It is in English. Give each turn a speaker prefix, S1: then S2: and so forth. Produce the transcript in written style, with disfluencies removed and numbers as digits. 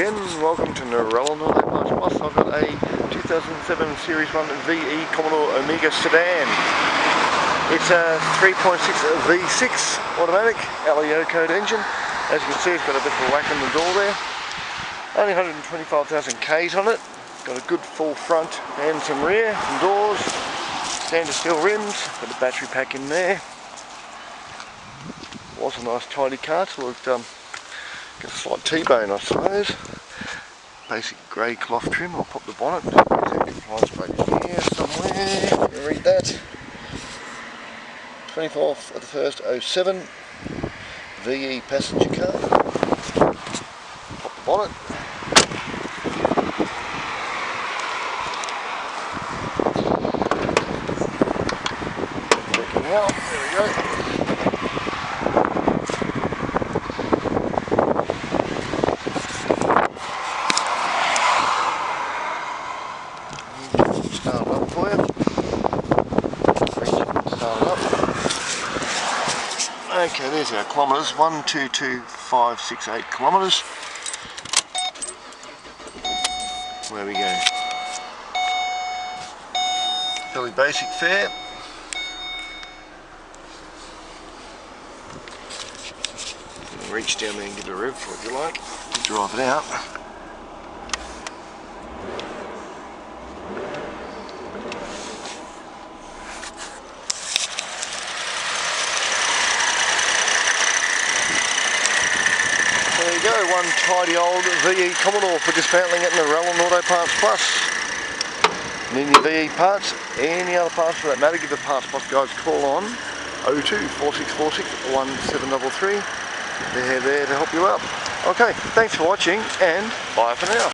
S1: again, welcome to NARELLAN Auto Parts Plus. I've got a 2007 Series 1 VE Commodore Omega Sedan. It's a 3.6 V6 automatic, LEO code engine. As you can see, it's got a bit of a whack in the door there. Only 125,000 Ks on it. Got a good full front and some rear, some doors, stainless steel rims, got a battery pack in there. Was a nice tidy car till it get a slight T-bone, I suppose. Basic grey cloth trim. I'll pop the bonnet. Compliance plate here somewhere. You can read that. 24th of the 1st, 07. VE passenger car. Pop the bonnet. Working out. There we go. Start it up for you. Start it up. Okay, there's our kilometres. 122,568 kilometres. Where we go? Fairly basic fare. Reach down there and give it a rev for it if you like. Drive it out. There you go, one tidy old VE Commodore for dismantling at NARELLAN Auto Parts Plus. Need any VE parts, any other parts for that matter, give the Parts Plus guys a call on 02 4646 1733. They're there to help you out. Okay, thanks for watching and bye for now.